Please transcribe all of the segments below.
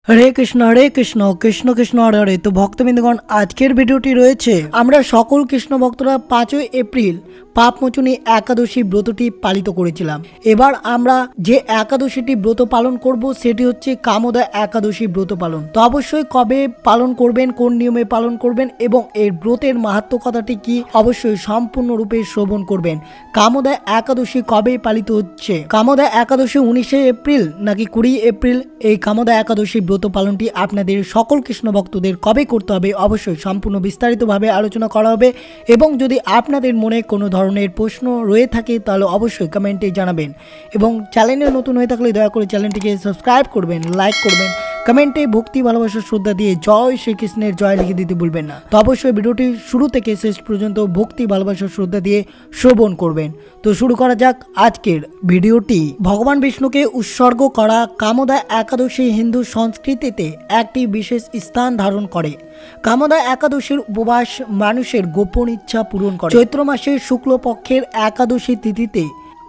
হরে কৃষ্ণ কৃষ্ণ কৃষ্ণ হরে হরে। তো ভক্তবৃন্দগণ, আজকের ভিডিওটি রয়েছে আমরা সকল কৃষ্ণ ভক্তরা 5ই এপ্রিল পাপমোচনী একাদশী ব্রতটি পালিত করেছিলাম। এবার আমরা যে একাদশীটি ব্রত পালন করব সেটি হচ্ছে কামদা একাদশী ব্রত পালন। তো অবশ্যই কবে পালন করবেন, কোন নিয়মে পালন করবেন এবং এর ব্রতের মাহাত্ম্য কথাটি কি অবশ্যই সম্পূর্ণরূপে শ্রবণ করবেন। কামদা একাদশী কবে পালিত হচ্ছে? কামদা একাদশী 19শে এপ্রিল নাকি 20 এপ্রিল? এই কামদা একাদশী ব্রত পালনটি আপনাদের সকল কৃষ্ণ ভক্তদের কবে করতে হবে অবশ্যই সম্পূর্ণ বিস্তারিতভাবে আলোচনা করা হবে। এবং যদি আপনাদের মনে কোনো ধরনের প্রশ্ন রয়ে থাকে তাহলে অবশ্যই কমেন্টে জানাবেন এবং চ্যানেলে নতুন হয়ে থাকলে দয়া করে চ্যানেলটিকে সাবস্ক্রাইব করবেন, লাইক করবেন, কমেন্টে ভক্তি ভালোবাসা শ্রদ্ধা দিয়ে জয় শ্রীকৃষ্ণের জয় লিখে দিতে ভুলবেন না। তো অবশ্যই ভিডিওটি শুরু থেকে শেষ পর্যন্ত ভক্তি ভালোবাসা শ্রদ্ধা দিয়ে শ্রবণ করবেন। তো শুরু করা যাক আজকের ভিডিওটি। ভগবান বিষ্ণুকে উৎসর্গ করা কামদা একাদশী হিন্দু সংস্কৃতিতে একটি বিশেষ স্থান ধারণ করে। কামদা একাদশীর উপবাস মানুষের গোপন ইচ্ছা পূরণ করে। চৈত্র মাসের শুক্লপক্ষের একাদশী তিথিতে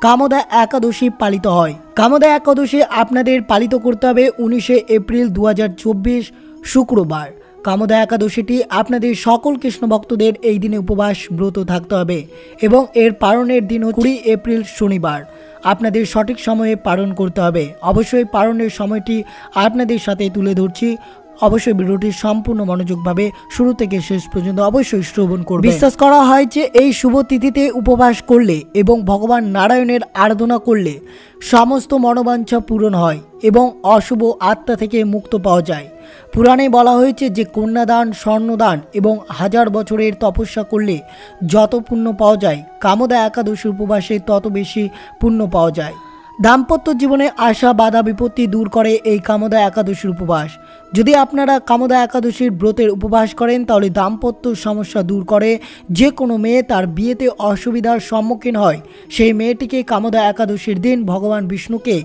কামদা একাদশী পালিত হয়। কামদা একাদশী আপনাদের পালিত করতে হবে 19শে এপ্রিল 2024 শুক্রবার। কামদা একাদশীটি আপনাদের সকল কৃষ্ণ ভক্তদের এই দিনে উপবাস ব্রত থাকতে হবে এবং এর পালনের দিন 20 এপ্রিল শনিবার। আপনাদের সঠিক সময়ে পালন করতে হবে। অবশ্যই পালনের সময়টি আপনাদের সাথে তুলে ধরছি। অবশ্যই ভিডিওটি সম্পূর্ণ মনোযোগভাবে শুরু থেকে শেষ পর্যন্ত অবশ্যই শ্রবণ করবেন। বিশ্বাস করা হয় যে এই শুভ তিথিতে উপবাস করলে এবং ভগবান নারায়ণের আরাধনা করলে সমস্ত মনোবাঞ্ছা পূরণ হয় এবং অশুভ আত্মা থেকে মুক্ত পাওয়া যায়। পুরাণে বলা হয়েছে যে কন্যাদান, স্বর্ণদান এবং 1000 বছরের তপস্যা করলে যত পুণ্য পাওয়া যায়, কামদা একাদশী উপবাসে তত বেশি পুণ্য পাওয়া যায়। দাম্পত্য জীবনে আসা বাধা বিপত্তি দূর করে এই কামদা একাদশীর উপবাস। যদি আপনারা কামদা একাদশীর ব্রতের উপবাস করেন তাহলে দাম্পত্য সমস্যা দূর করে। যে কোনো মেয়ে তার বিয়েতে অসুবিধার সম্মুখীন হয়, সেই মেয়েটিকে কামদা একাদশীর দিন ভগবান বিষ্ণুকে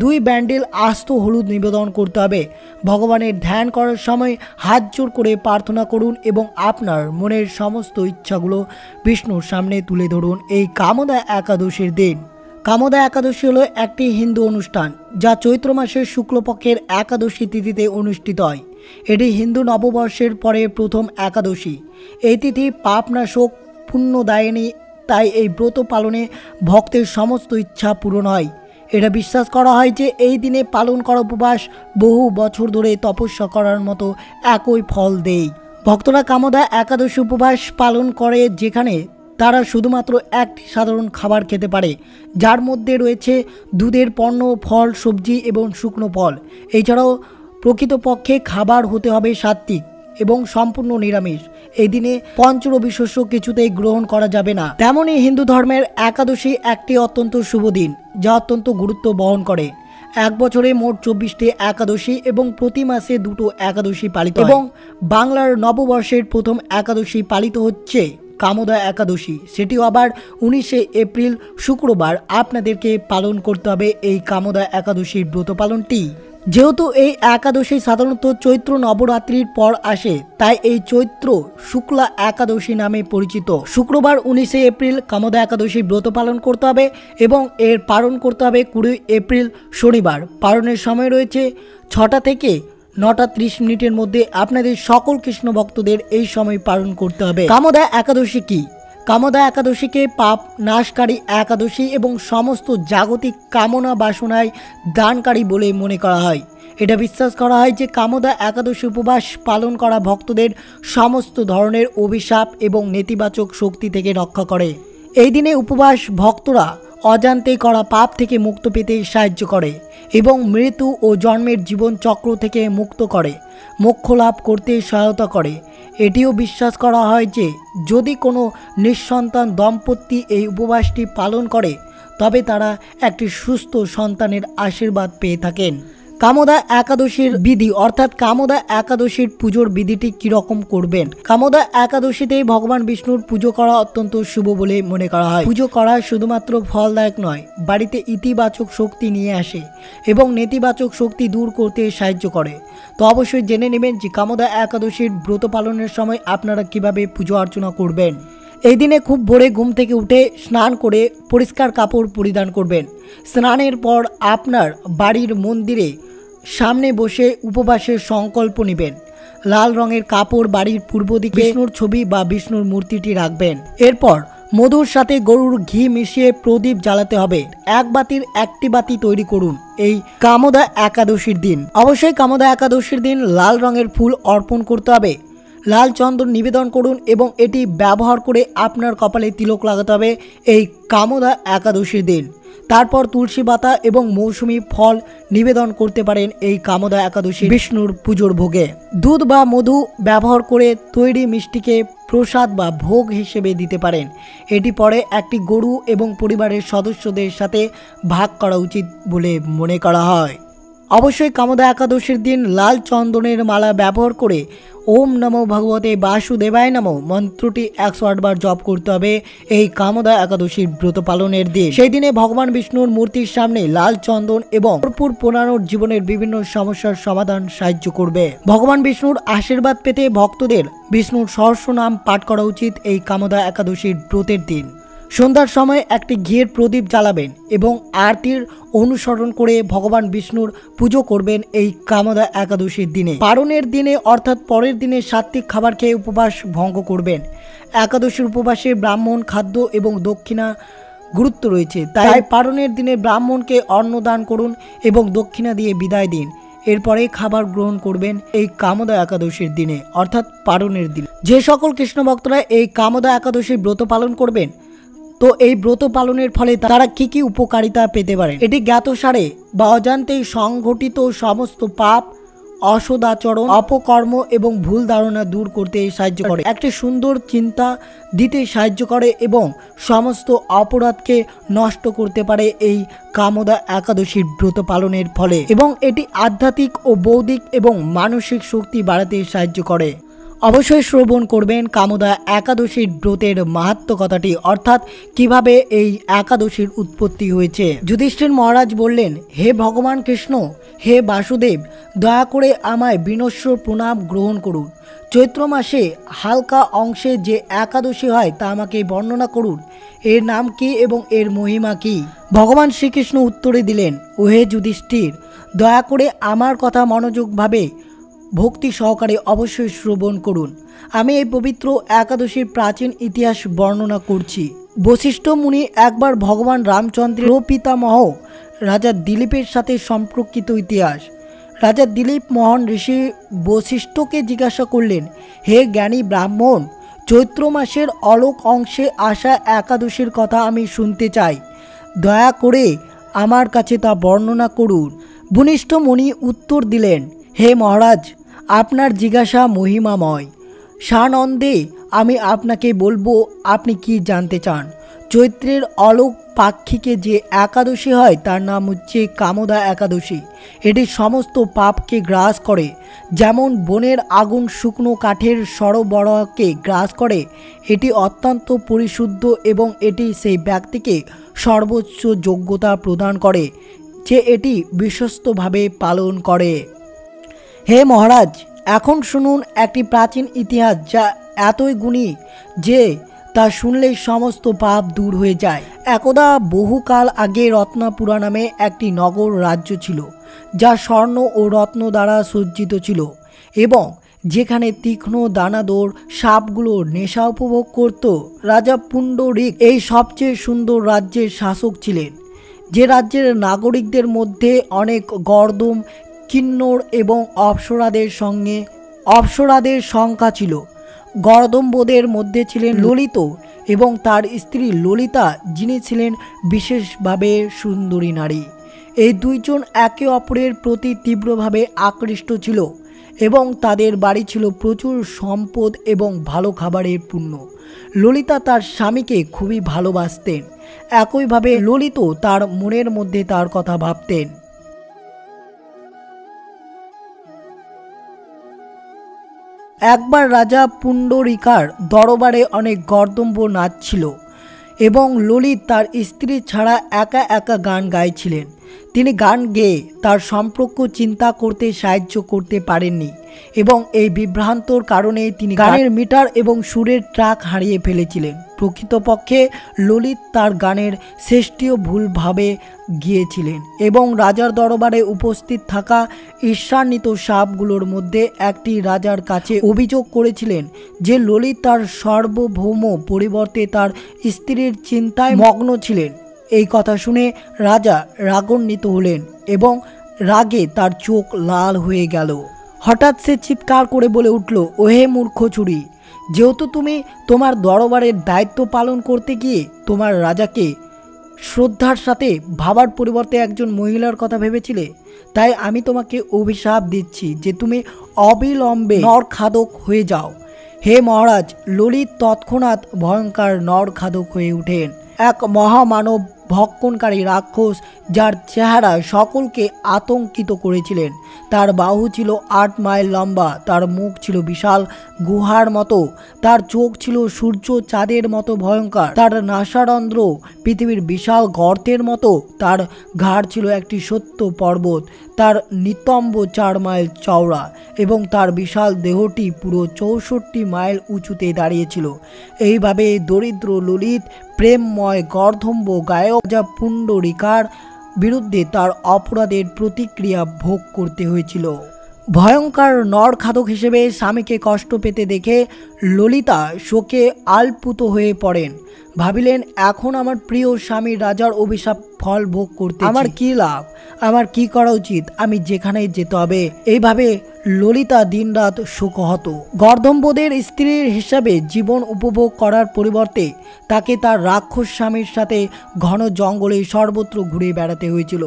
2 ব্যান্ডেল আস্ত হলুদ নিবেদন করতে হবে। ভগবানের ধ্যান করার সময় হাত জোর করে প্রার্থনা করুন এবং আপনার মনের সমস্ত ইচ্ছাগুলো বিষ্ণুর সামনে তুলে ধরুন এই কামদা একাদশীর দিন। কামদা একাদশী হলো একটি হিন্দু অনুষ্ঠান যা চৈত্র মাসের শুক্লপক্ষের একাদশী তিথিতে অনুষ্ঠিত হয়। এটি হিন্দু নববর্ষের পরে প্রথম একাদশী। এই তিথি পাপনাশক, পুণ্যদায়িনী, তাই এই ব্রত পালনে ভক্তের সমস্ত ইচ্ছা পূরণ হয়। এটা বিশ্বাস করা হয় যে এই দিনে পালন করা উপবাস বহু বছর ধরে তপস্যা করার মতো একই ফল দেয়। ভক্তরা কামদা একাদশী উপবাস পালন করে যেখানে তারা শুধুমাত্র একটি সাধারণ খাবার খেতে পারে, যার মধ্যে রয়েছে দুধের পণ্য, ফল, সবজি এবং শুকনো ফল। এছাড়াও প্রকৃতপক্ষে খাবার হতে হবে সাত্ত্বিক এবং সম্পূর্ণ নিরামিষ। এই দিনে পঞ্চরবি শস্য কিছুতেই গ্রহণ করা যাবে না। তেমনই হিন্দু ধর্মের একাদশী একটি অত্যন্ত শুভ দিন যা অত্যন্ত গুরুত্ব বহন করে। এক বছরে মোট 24টি একাদশী এবং প্রতি মাসে 2টো একাদশী পালিত হয়। এবং বাংলার নববর্ষের প্রথম একাদশী পালিত হচ্ছে কামদা একাদশী। সেটিও আবার 19শে এপ্রিল শুক্রবার আপনাদেরকে পালন করতে হবে এই কামদা একাদশীর ব্রত পালনটি। যেহেতু এই একাদশী সাধারণত চৈত্র নবরাত্রির পর আসে, তাই এই চৈত্র শুক্লা একাদশী নামে পরিচিত। শুক্রবার 19শে এপ্রিল কামদা একাদশী ব্রত পালন করতে হবে এবং এর পালন করতে হবে 20 এপ্রিল শনিবার। পালনের সময় রয়েছে 6টা থেকে 9টা 30 মিনিটের মধ্যে। আপনাদের সকল কৃষ্ণ ভক্তদের এই সময় পালন করতে হবে। কামদা একাদশী কি? কামদা একাদশীকে পাপ নাশকারী একাদশী এবং সমস্ত জাগতিক কামনা বাসনায় দানকারী বলে মনে করা হয়। এটা বিশ্বাস করা হয় যে কামদা একাদশী উপবাস পালন করা ভক্তদের সমস্ত ধরনের অভিশাপ এবং নেতিবাচক শক্তি থেকে রক্ষা করে। এই দিনে উপবাস ভক্তরা অজান্তে করা পাপ থেকে মুক্ত পেতে সাহায্য করে এবং মৃত্যু ও জন্মের জীবন চক্র থেকে মুক্ত করে, মোক্ষ লাভ করতে সহায়তা করে। এটিও বিশ্বাস করা হয় যে যদি কোনো নিঃসন্তান দম্পতি এই উপবাসটি পালন করে তবে তারা একটি সুস্থ সন্তানের আশীর্বাদ পেয়ে থাকেন। কামদা একাদশীর বিধি অর্থাৎ কামদা একাদশীর পুজোর বিধিটি কিরকম করবেন? কামদা একাদশীতে ভগবান বিষ্ণুর পুজো করা অত্যন্ত শুভ বলে মনে করা হয়। পুজো করা শুধুমাত্র ফলদায়ক নয়, বাড়িতে ইতিবাচক শক্তি নিয়ে আসে এবং নেতিবাচক শক্তি দূর করতে সাহায্য করে। তো অবশ্যই জেনে নেবেন যে কামদা একাদশীর ব্রত পালনের সময় আপনারা কিভাবে পুজো অর্চনা করবেন। এই দিনে খুব ভোরে ঘুম থেকে উঠে স্নান করে পরিষ্কার কাপড় পরিধান করবেন। স্নানের পর আপনার বাড়ির মন্দিরে সামনে বসে উপবাসের সংকল্প নেবেন। লাল রঙের কাপড় বাড়ির পূর্ব দিকে বিষ্ণুর ছবি বা বিষ্ণুর মূর্তিটি রাখবেন। এরপর মধুর সাথে গরুর ঘি মিশিয়ে প্রদীপ জ্বালাতে হবে। এক বাতির একটি বাতি তৈরি করুন এই কামোদা একাদশীর দিন। অবশ্যই কামোদা একাদশীর দিন লাল রঙের ফুল অর্পণ করতে হবে। লাল চন্দন নিবেদন করুন এবং এটি ব্যবহার করে আপনার কপালে তিলক লাগাতে হবে এই কামোদা একাদশীর দিন। তারপর তুলসী পাতা এবং মৌসুমী ফল নিবেদন করতে পারেন এই কামোদা একাদশী বিষ্ণুর পুজোর ভোগে। দুধ বা মধু ব্যবহার করে তৈরি মিষ্টিকে প্রসাদ বা ভোগ হিসেবে দিতে পারেন। এটি পরে একটি গরু এবং পরিবারের সদস্যদের সাথে ভাগ করা উচিত বলে মনে করা হয়। অবশ্যই কামোদা একাদশীর দিন লাল চন্দনের মালা ব্যবহার করে ওম নমো ভগবতে বাসুদেবায় নমো মন্ত্রটি 108 বার জপ করতে হবে এই কামোদা একাদশীর ব্রত পালনের দিন। সেই দিনে ভগবান বিষ্ণুর মূর্তির সামনে লাল চন্দন এবং কর্পূর পোড়ানোর জীবনের বিভিন্ন সমস্যার সমাধান সাহায্য করবে। ভগবান বিষ্ণুর আশীর্বাদ পেতে ভক্তদের বিষ্ণুর সহস্রনাম পাঠ করা উচিত এই কামোদা একাদশীর ব্রতের দিন। সন্ধ্যার সময় একটি ঘিয়ের প্রদীপ জ্বালাবেন এবং আরতির অনুসরণ করে ভগবান বিষ্ণুর পুজো করবেন এই কামোদা একাদশীর দিনে। পারণের দিনে অর্থাৎ পরের দিনে সাত্ত্বিক খাবার খেয়ে উপবাস ভঙ্গ করবেন। একাদশীর উপবাসে ব্রাহ্মণ খাদ্য এবং দক্ষিণা গুরুত্ব রয়েছে, তাই পারণের দিনে ব্রাহ্মণকে অন্ন দান করুন এবং দক্ষিণা দিয়ে বিদায় দিন। এরপরে খাবার গ্রহণ করবেন এই কামোদা একাদশীর দিনে অর্থাৎ পারণের দিন। যে সকল কৃষ্ণ ভক্তরা এই কামোদা একাদশীর ব্রত পালন করবেন, তো এই ব্রত পালনের ফলে তারা কি কি উপকারিতা পেতে পারেন? এটি জ্ঞাতসারে বা অজান্তেই সংঘটিত সমস্ত পাপ, অসদাচরণ, অপকর্ম এবং ভুল ধারণা দূর করতে সাহায্য করে, একটি সুন্দর চিন্তা দিতে সাহায্য করে এবং সমস্ত অপরাধকে নষ্ট করতে পারে এই কামোদা একাদশীর ব্রত পালনের ফলে, এবং এটি আধ্যাত্মিক ও বৌদ্ধিক এবং মানসিক শক্তি বাড়াতে সাহায্য করে। অবশ্যই শ্রবণ করবেন কামোদা একাদশীর ব্রতের মাহাত্ম্য কথাটি, অর্থাৎ কিভাবে এই একাদশীর উৎপত্তি হয়েছে। যুধিষ্ঠির মহারাজ বললেন, হে ভগবান কৃষ্ণ, হে বাসুদেব, দয়া করে আমায় বিনস্ব প্রণাম গ্রহণ করুন। চৈত্র মাসে হালকা অংশে যে একাদশী হয় তা আমাকে বর্ণনা করুন। এর নাম কি এবং এর মহিমা কি? ভগবান শ্রীকৃষ্ণ উত্তরে দিলেন, ওহে যুধিষ্ঠির, দয়া করে আমার কথা মনোযোগভাবে ভক্তি সহকারে অবশ্যই শ্রবণ করুন। আমি এই পবিত্র একাদশীর প্রাচীন ইতিহাস বর্ণনা করছি। বশিষ্ঠ মুনি একবার ভগবান রামচন্দ্রের পিতামহ রাজা দিলীপের সাথে সম্পর্কিত ইতিহাস। রাজা দিলীপ মহান ঋষি বশিষ্ঠকে জিজ্ঞাসা করলেন, হে জ্ঞানী ব্রাহ্মণ, চৈত্র মাসের অলোক অংশে আসা একাদশীর কথা আমি শুনতে চাই, দয়া করে আমার কাছে তা বর্ণনা করুন। বশিষ্ঠ মুনি উত্তর দিলেন, হে মহারাজ, আপনার জিজ্ঞাসা মহিমাময়। সানন্দে আমি আপনাকে বলবো আপনি কি জানতে চান। চৈত্রের অলোক পাক্ষিকে যে একাদশী হয় তার নাম হচ্ছে কামোদা একাদশী। এটি সমস্ত পাপকে গ্রাস করে, যেমন বনের আগুন শুকনো কাঠের সরবরাহকে গ্রাস করে। এটি অত্যন্ত পরিশুদ্ধ এবং এটি সেই ব্যক্তিকে সর্বোচ্চ যোগ্যতা প্রদান করে যে এটি বিশ্বস্তভাবে পালন করে। হে মহারাজ, এখন শুনুন একটি প্রাচীন ইতিহাস যা এতই গুণী যে তা শুনলেই সমস্ত পাপ দূর হয়ে যায়। একদা বহুকাল আগে রত্নাপুরা নামে একটি নগর রাজ্য ছিল, যা স্বর্ণ ও রত্ন দ্বারা সজ্জিত ছিল এবং যেখানে তীক্ষ্ণ দানাদর সাপগুলো নেশা উপভোগ করত। রাজা পুণ্ডরিক এই সবচেয়ে সুন্দর রাজ্যের শাসক ছিলেন, যে রাজ্যের নাগরিকদের মধ্যে অনেক গর্দম, কিন্নর এবং অপ্সরাদের সংখ্যা ছিল। গর্দম্বদের মধ্যে ছিলেন ললিত এবং তার স্ত্রী ললিতা, যিনি ছিলেন বিশেষভাবে সুন্দরী নারী। এই দুইজন একে অপরের প্রতি তীব্রভাবে আকৃষ্ট ছিল এবং তাদের বাড়ি ছিল প্রচুর সম্পদ এবং ভালো খাবারের পূর্ণ। ললিতা তার স্বামীকে খুবই ভালোবাসতেন, একইভাবে ললিত তার মনের মধ্যে তার কথা ভাবতেন। একবার রাজা পুণ্ডরিকার দরবারে অনেক গর্দম্ব নাচছিল এবং ললিত তার স্ত্রী ছাড়া একা একা গান গাইছিলেন। তিনি গান গেয়ে তার সম্পর্ক চিন্তা করতে সাহায্য করতে পারেননি এবং এই বিভ্রান্তর কারণে তিনি গানের মিটার এবং সুরের ট্র্যাক হারিয়ে ফেলেছিলেন। প্রকৃতপক্ষে ললিত তার গানের শ্রেষ্ঠীয় ভুলভাবে গিয়েছিলেন এবং রাজার দরবারে উপস্থিত থাকা ঈর্ষান্বিত সাপগুলোর মধ্যে একটি রাজার কাছে অভিযোগ করেছিলেন যে ললিত তার সার্বভৌম পরিবর্তে তার স্ত্রীর চিন্তায় মগ্ন ছিলেন। এই কথা শুনে রাজা রাগান্বিত হলেন এবং রাগে তার চোখ লাল হয়ে গেল। হঠাৎ সে চিৎকার করে বলে উঠল, ওহে মূর্খ চুরি, যেহেতু তুমি তোমার দরবারের দায়িত্ব পালন করতে গিয়ে তোমার রাজাকে শ্রদ্ধার সাথে ভাবার পরিবর্তে একজন মহিলার কথা ভেবেছিলে, তাই আমি তোমাকে অভিশাপ দিচ্ছি যে তুমি অবিলম্বে নরখাদক হয়ে যাও। হে মহারাজ, ললিত তৎক্ষণাৎ ভয়ঙ্কর নরখাদক হয়ে ওঠেন, এক মহামানব ভক্ষণকারী রাক্ষস যার চেহারা সকলকে আতঙ্কিত করেছিলেন। তার বাহু ছিল 8 মাইল লম্বা, তার মুখ ছিল বিশাল গুহার মতো, তার চোখ ছিল সূর্য চাঁদের মতো ভয়ঙ্কর, তার নাসারন্ধ্র পৃথিবীর বিশাল গর্তের মতো, তার ঘাড় ছিল একটি সত্য পর্বত, তার নিতম্ব 4 মাইল চওড়া এবং তার বিশাল দেহটি পুরো 64 মাইল উঁচুতে দাঁড়িয়েছিল। এইভাবে দরিদ্র ললিত প্রেমময় গর্ধম্ব গায়ক যা পুণ্ডরিকার বিরুদ্ধে তার অপরাধের প্রতিক্রিয়া ভোগ করতে হয়েছিল। ভয়ঙ্কর নরখাদক হিসেবে স্বামীকে কষ্ট পেতে দেখে ললিতা শোকে আলপুত হয়ে পড়েন। ভাবিলেন, এখন আমার প্রিয় স্বামী রাজার অভিশাপ ফল ভোগ করতে আমার কি লাভ, আমার কি করা উচিত, আমি যেখানে যেতে হবে। এইভাবে ললিতা দিনরাত শোকহত। গর্দম্বদের স্ত্রীর হিসাবে জীবন উপভোগ করার পরিবর্তে তাকে তার রাক্ষস স্বামীর সাথে ঘন জঙ্গলে সর্বত্র ঘুরে বেড়াতে হয়েছিল,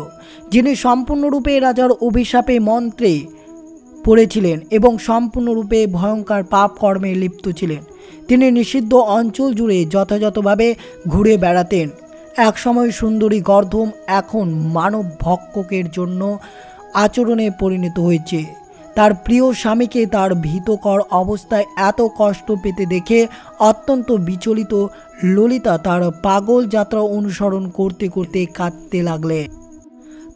যিনি সম্পূর্ণরূপে রাজার অভিশাপে মন্ত্রে পড়েছিলেন এবং সম্পূর্ণরূপে ভয়ঙ্কর পাপ কর্মে লিপ্ত ছিলেন। তিনি নিষিদ্ধ অঞ্চল জুড়ে যথাযথভাবে ঘুরে বেড়াতেন। একসময় সুন্দরী গর্ধম এখন মানব ভক্ষকের জন্য আচরণে পরিণত হয়েছে। তার প্রিয় স্বামীকে তার ভীতকর অবস্থায় এত কষ্ট পেতে দেখে অত্যন্ত বিচলিত ললিতা তার পাগল যাত্রা অনুসরণ করতে করতে কাঁদতে লাগলেন।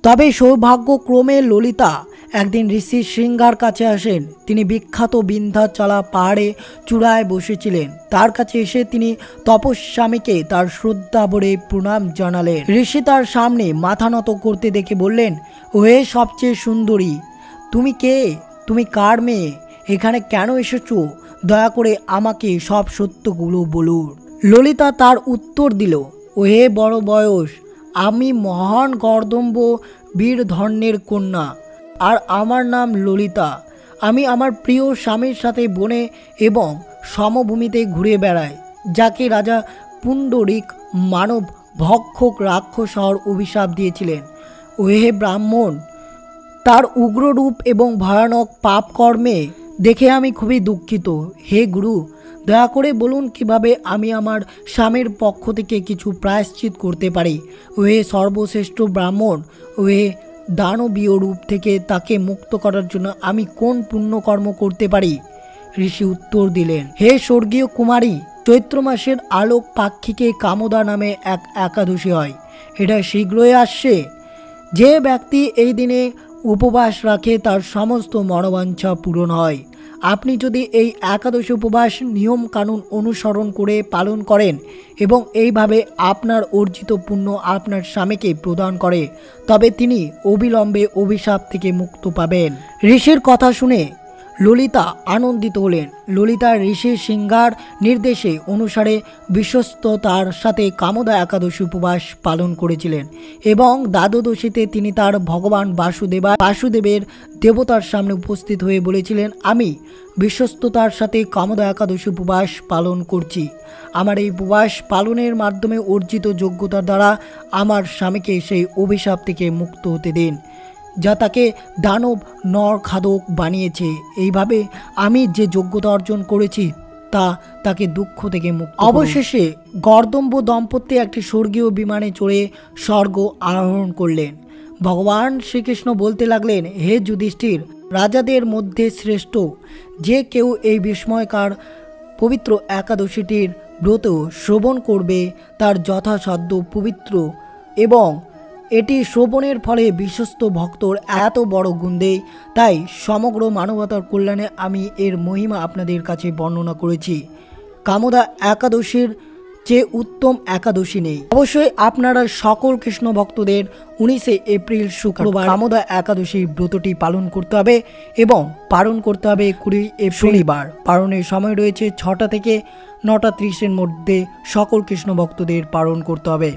তবে সৌভাগ্যক্রমে ললিতা একদিন ঋষি শৃঙ্গার কাছে আসেন। তিনি বিখ্যাত বিন্ধ্যাচলা পাহাড়ে চূড়ায় বসেছিলেন। তার কাছে এসে তিনি তপস্বামীকে তার শ্রদ্ধা ভরে প্রণাম জানালেন। ঋষি তার সামনে মাথা নত করতে দেখে বললেন, ওহে সবচেয়ে সুন্দরী, তুমি কে? তুমি কার মেয়ে? এখানে কেন এসেছো? দয়া করে আমাকে সব সত্যগুলো বলুন। ললিতা তার উত্তর দিল, ওহে বড় বয়স, আমি মহান গর্দম্ব বীরধর্ণের কন্যা, আর আমার নাম ললিতা। আমি আমার প্রিয় স্বামীর সাথে বনে এবং সমভূমিতে ঘুরে বেড়াই, যাকে রাজা পুণ্ডরিক মানব ভক্ষক রাক্ষস হওয়ার অভিশাপ দিয়েছিলেন। ওহে ব্রাহ্মণ, তার উগ্ররূপ এবং ভয়ানক পাপকর্মে দেখে আমি খুবই দুঃখিত। হে গুরু, দয়া করে বলুন কিভাবে আমি আমার স্বামীর পক্ষ থেকে কিছু প্রায়শ্চিত করতে পারি। ওহে সর্বশ্রেষ্ঠ ব্রাহ্মণ, ওহে দানবীয় রূপ থেকে তাকে মুক্ত করার জন্য আমি কোন পুণ্যকর্ম করতে পারি? ঋষি উত্তর দিলেন, হে স্বর্গীয় কুমারী, চৈত্র মাসের আলোক পাক্ষিকে কামদা নামে এক একাদশী হয়। এটা শীঘ্রই আসছে। যে ব্যক্তি এই দিনে উপবাস রাখে তার সমস্ত মনোবাঞ্ছা পূরণ হয়। আপনি যদি এই একাদশী উপবাস নিয়ম কানুন অনুসরণ করে পালন করেন এবং এইভাবে আপনার অর্জিত পুণ্য আপনার স্বামীকে প্রদান করে, তবে তিনি অবিলম্বে অভিশাপ থেকে মুক্ত পাবেন। ঋষির কথা শুনে ললিতা আনন্দিত হলেন। ললিতা ঋষি সিংহার নির্দেশে অনুসারে বিশ্বস্ততার সাথে কামদা একাদশী উপবাস পালন করেছিলেন এবং দ্বাদশীতে তিনি তার ভগবান বাসুদেবের দেবতার সামনে উপস্থিত হয়ে বলেছিলেন, আমি বিশ্বস্ততার সাথে কামদা একাদশী উপবাস পালন করছি। আমার এই উপবাস পালনের মাধ্যমে অর্জিত যোগ্যতার দ্বারা আমার স্বামীকে সেই অভিশাপ থেকে মুক্ত হতে দিন, যা তাকে দানব নরখাদক বানিয়েছে। এইভাবে আমি যে যোগ্যতা অর্জন করেছি তা তাকে দুঃখ থেকে মুক্ত। অবশেষে গর্দম্ব দম্পতি একটি স্বর্গীয় বিমানে চড়ে স্বর্গ আরোহণ করলেন। ভগবান শ্রীকৃষ্ণ বলতে লাগলেন, হে যুধিষ্ঠির, রাজাদের মধ্যে শ্রেষ্ঠ যে কেউ এই বিস্ময়কার পবিত্র একাদশীটির ব্রত শ্রবণ করবে তার যথাসাধ্য পবিত্র এবং এটি শ্রবণের ফলে বিশ্বস্ত ভক্তর এত বড় গুণ দেয়, তাই সমগ্র মানবতার কল্যাণে আমি এর মহিমা আপনাদের কাছে বর্ণনা করেছি। কামদা একাদশীর যে উত্তম একাদশী নেই। অবশ্যই আপনারা সকল কৃষ্ণ ভক্তদের 19শে এপ্রিল শুক্রবার কামদা একাদশী ব্রতটি পালন করতে হবে এবং পালন করতে হবে 20 এপ্রিল শনিবার। পালনের সময় রয়েছে 6টা থেকে 9টা 30-এর মধ্যে সকল কৃষ্ণ ভক্তদের পালন করতে হবে।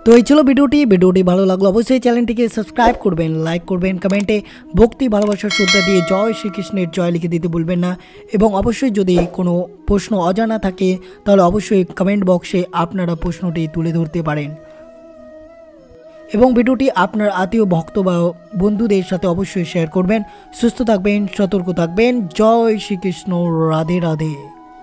তো এই ছিল ভিডিওটি ভালো লাগলো অবশ্যই চ্যানেলটিকে সাবস্ক্রাইব করবেন, লাইক করবেন, কমেন্টে ভক্তি ভালোবাসার শ্রদ্ধা দিয়ে জয় শ্রীকৃষ্ণের জয় লিখে দিতে ভুলবেন না। এবং অবশ্যই যদি কোনো প্রশ্ন অজানা থাকে তাহলে অবশ্যই কমেন্ট বক্সে আপনারা প্রশ্নটি তুলে ধরতে পারেন। এবং ভিডিওটি আপনার আত্মীয় ভক্ত বা বন্ধুদের সাথে অবশ্যই শেয়ার করবেন। সুস্থ থাকবেন, সতর্ক থাকবেন। জয় শ্রীকৃষ্ণ, রাধে রাধে।